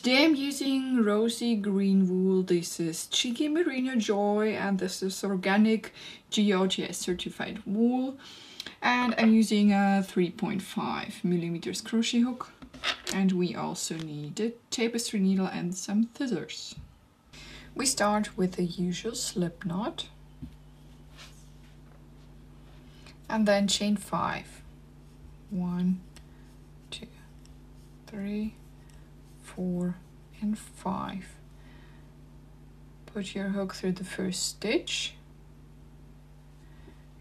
Today I'm using Rosy Green Wool. This is Cheeky Merino Joy and this is organic GOTS certified wool. And I'm using a 3.5 millimeters crochet hook. And we also need a tapestry needle and some scissors. We start with the usual slip knot. And then chain 5. 1, 2, 3, 4 and 5. Put your hook through the first stitch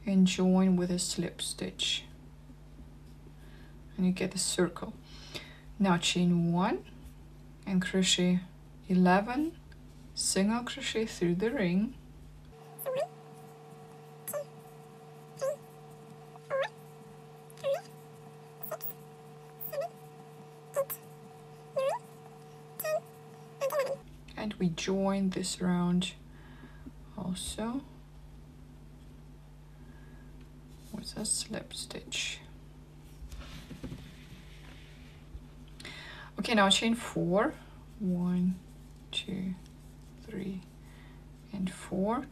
and join with a slip stitch and you get a circle. Now chain 1 and crochet 11 single crochet through the ring. And we join this round also with a slip stitch. Okay, now chain 4. 1, 2, 3, and 4.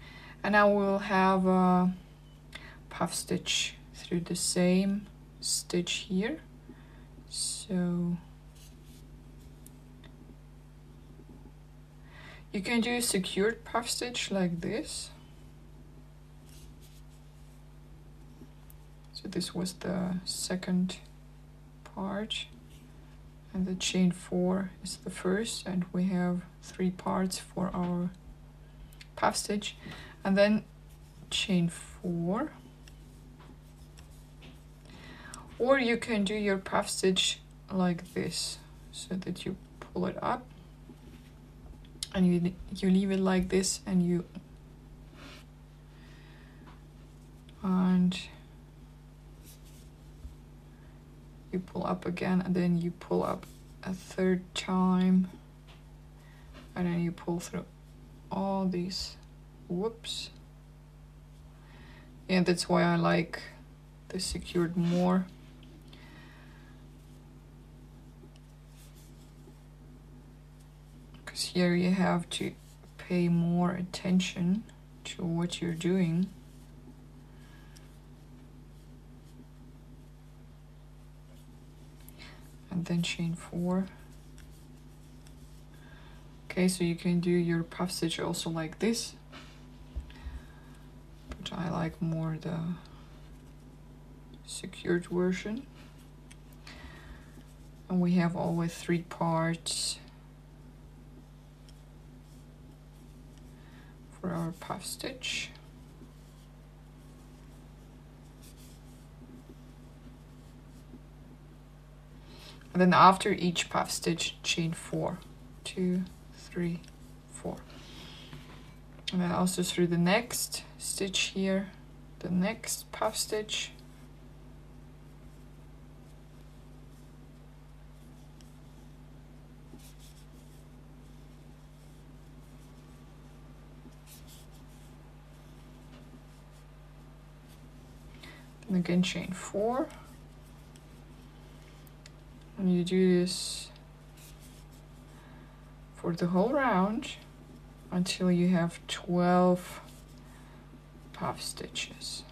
And now we'll have a puff stitch through the same stitch here. So you can do a secured puff stitch like this. So this was the second part and the chain 4 is the first, and we have 3 parts for our puff stitch, and then chain 4. Or you can do your puff stitch like this, so that you pull it up and you leave it like this, and you pull up again, and then you pull up a third time, and then you pull through all these whoops. Yeah, that's why I like the secured more. Here you have to pay more attention to what you're doing. And then chain 4. Okay, so you can do your puff stitch also like this, but I like more the secured version. And we have always 3 parts for our puff stitch. And then after each puff stitch, chain 4, 2, 3, 4. And then also through the next stitch here, the next puff stitch. And again chain 4, and you do this for the whole round until you have 12 puff stitches.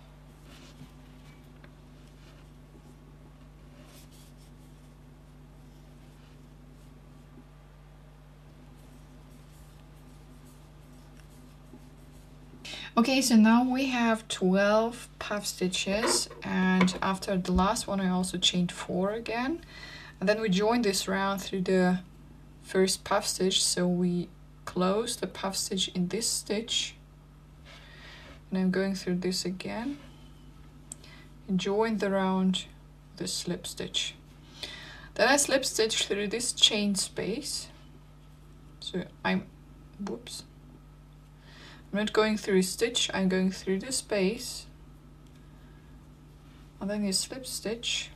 Okay, so now we have 12 puff stitches, and after the last one I also chained 4 again, and then we join this round through the first puff stitch, so we close the puff stitch in this stitch, and I'm going through this again and join the round with a slip stitch. Then I slip stitch through this chain space, so I'm not going through a stitch, I'm going through the space, and then you slip stitch,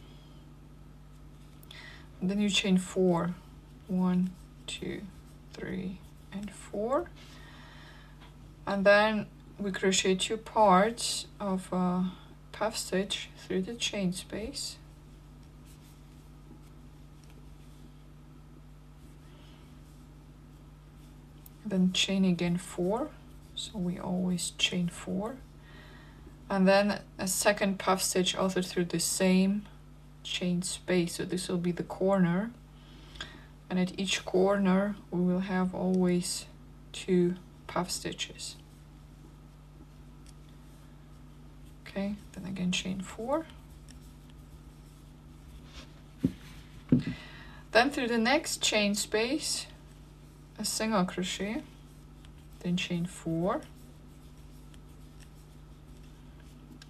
and then you chain 4. 1, 2, 3, and 4, and then we crochet 2 parts of a puff stitch through the chain space, then chain again 4, so we always chain 4, and then a second puff stitch also through the same chain space. So this will be the corner, and at each corner we will have always 2 puff stitches. Okay, then again chain 4. Then through the next chain space, a single crochet, then chain 4.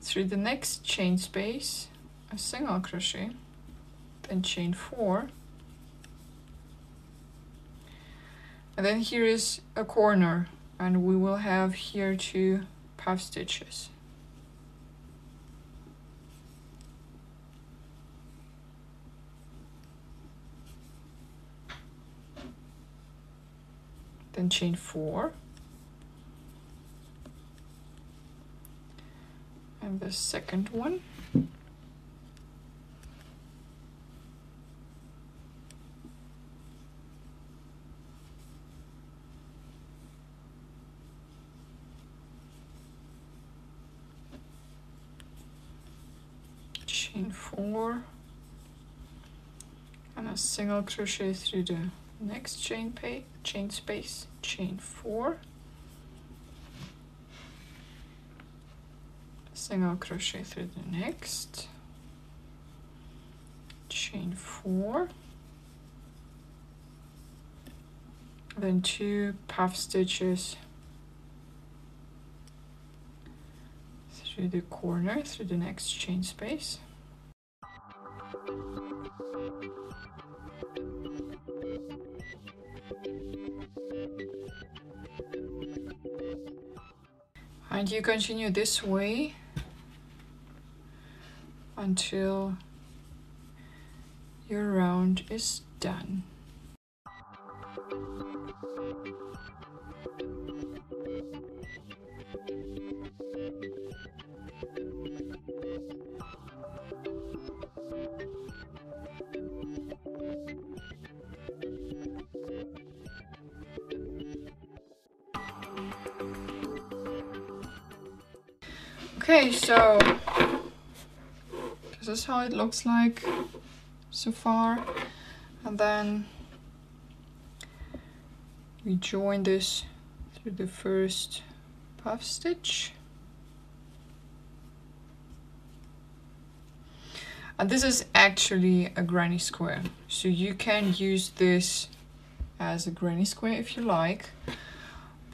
Through the next chain space, a single crochet, then chain 4. And then here is a corner, and we will have here 2 puff stitches. Then chain 4, and the second one, chain 4, and a single crochet through the next chain space, chain 4, single crochet through the next, chain 4, then 2 puff stitches through the corner, through the next chain space. And you continue this way until your round is done. Okay, so this is how it looks like so far, and then we join this through the first puff stitch, and this is actually a granny square, so you can use this as a granny square if you like,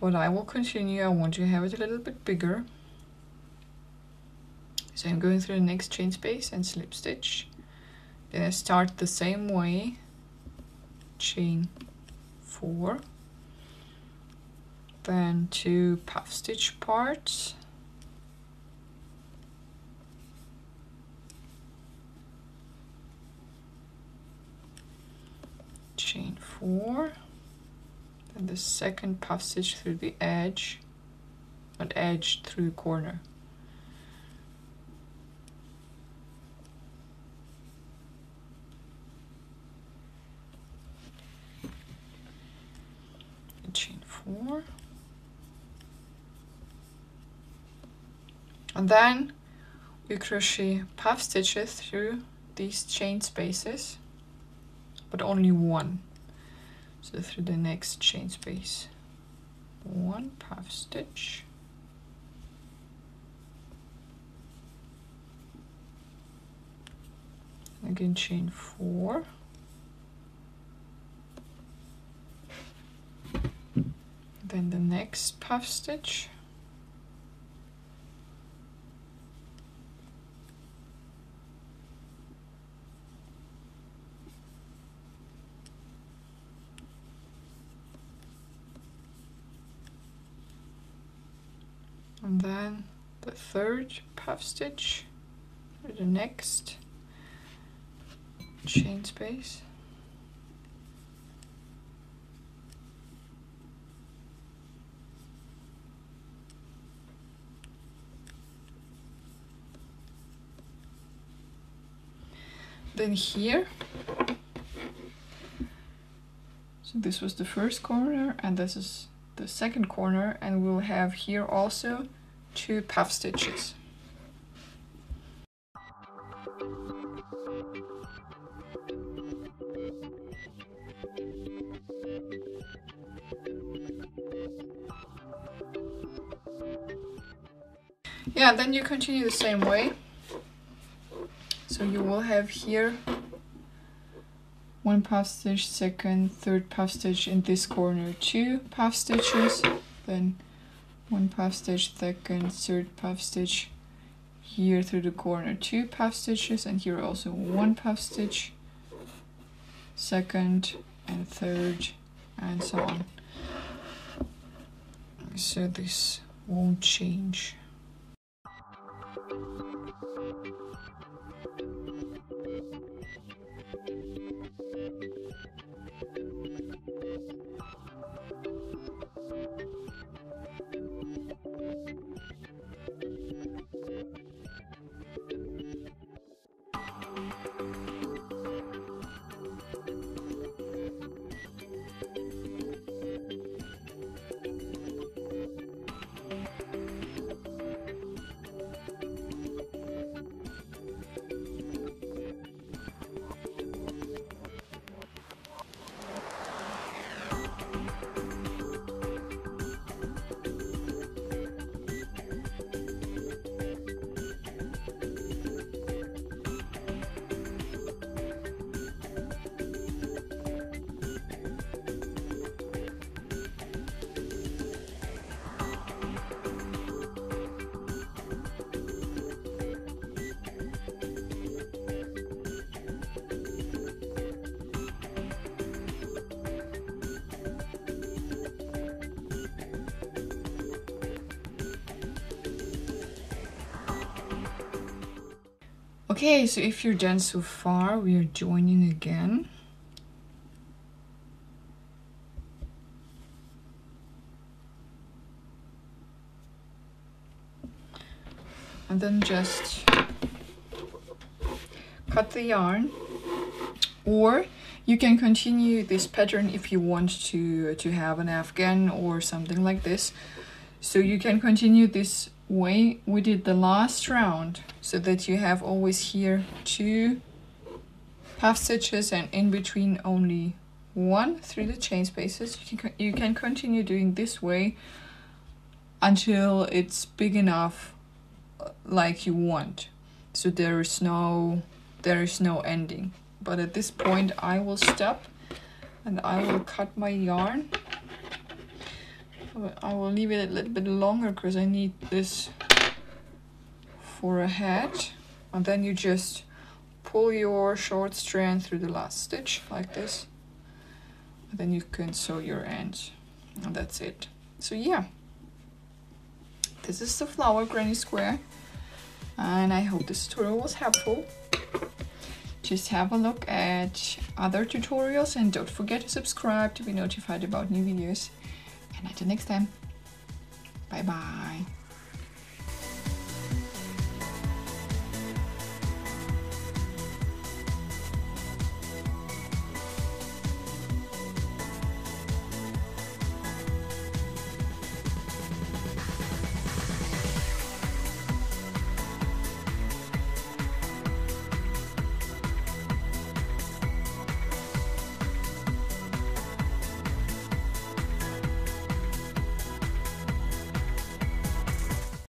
but I will continue. I want to have it a little bit bigger. So I'm going through the next chain space and slip stitch. Then I start the same way, chain 4, then 2 puff stitch parts, chain 4, then the second puff stitch through the edge, not edge, through the corner. Chain 4, and then we crochet puff stitches through these chain spaces, but only 1. So through the next chain space, 1 puff stitch, again chain 4, then the next puff stitch, and then the third puff stitch for the next chain space, then here, so this was the first corner and this is the second corner, and we'll have here also 2 puff stitches. Yeah, then you continue the same way. So you will have here 1 puff stitch, second, third puff stitch, in this corner 2 puff stitches, then 1 puff stitch, second, third puff stitch, here through the corner 2 puff stitches, and here also 1 puff stitch, second and third, and so on. So this won't change. Okay, so if you're done so far, we are joining again. And then just cut the yarn, or you can continue this pattern if you want to have an afghan or something like this. So you can continue this way we did the last round, so that you have always here 2 puff stitches and in between only 1 through the chain spaces. You can continue doing this way until it's big enough like you want, so there is no ending. But at this point I will stop and I will cut my yarn. I will leave it a little bit longer because I need this for a hat, and then you just pull your short strand through the last stitch like this, and then you can sew your ends, and that's it. So yeah, this is the flower granny square, and I hope this tutorial was helpful. Just have a look at other tutorials and don't forget to subscribe to be notified about new videos. And until next time, bye bye.